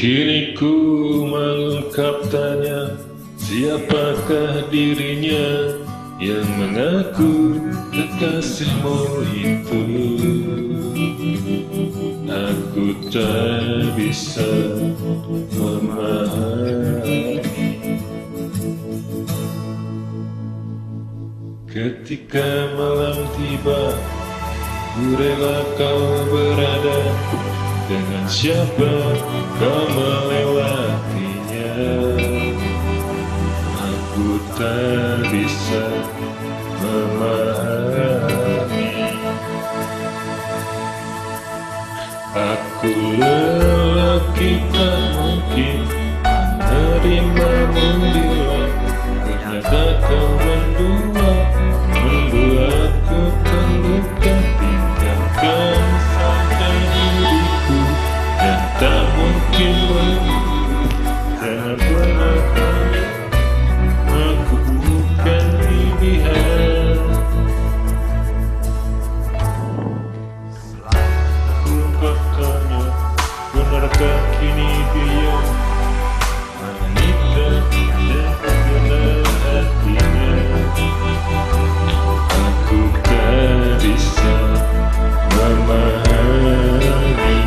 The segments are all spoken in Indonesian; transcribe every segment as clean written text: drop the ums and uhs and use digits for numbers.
Kini ku mengungkap tanya, siapakah dirinya yang mengaku kekasihmu itu? Aku tak bisa memahami. Ketika malam tiba, ku rela kau berada. Dengan siapa kau melewatinya? Aku tak bisa memahami. Aku lelaki tak mungkin menerimamu bila ternyata kau mendua, membuatku terluka. Tinggalkan saja diriku yang tak mungkin menunggu. Jangan pernah tanya, aku bukan pilihan. Aku bertanya, benarkah kini dia wanita yang benar hatinya? Aku tak bisa memahami.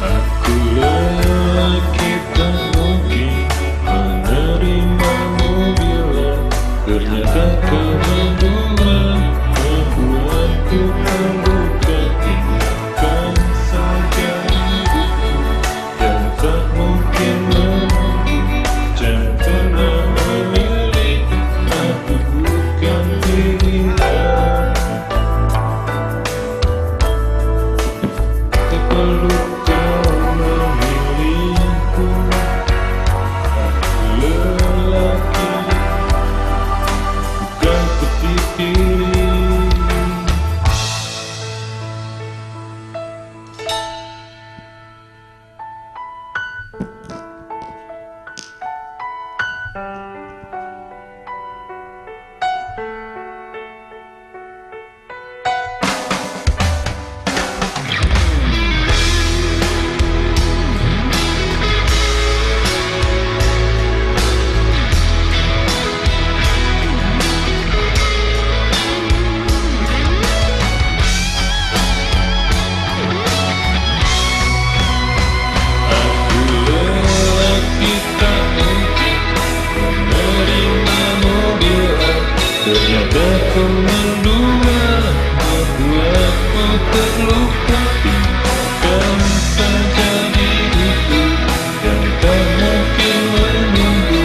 Aku lelaki tak mungkin menerimamu bila ternyata kau mendua, membuatku terluka. Tinggalkan saja hidupku yang tak mungkin menunggu. Jangan pernah memilih, aku bukan pilihan. Tak perlu kau memilihku. Aku lelaki, bukan petipiri. Ternyata kau mendua, membuatku terluka. Tinggalkan saja diriku yang tak mungkin menunggu.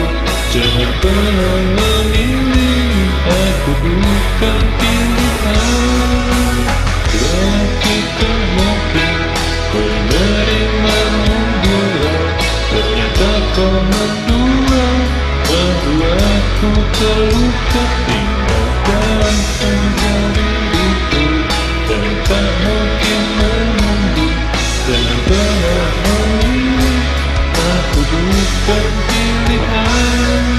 Jangan pernah memilih, aku bukan pilihan. Lelaki tak mungkin menerimamu bila ternyata kau mendua, membuatku terluka. Tinggalkan saja diriku yang tak mungkin menunggu. Jangan pernah memilih, aku bukan pilihan.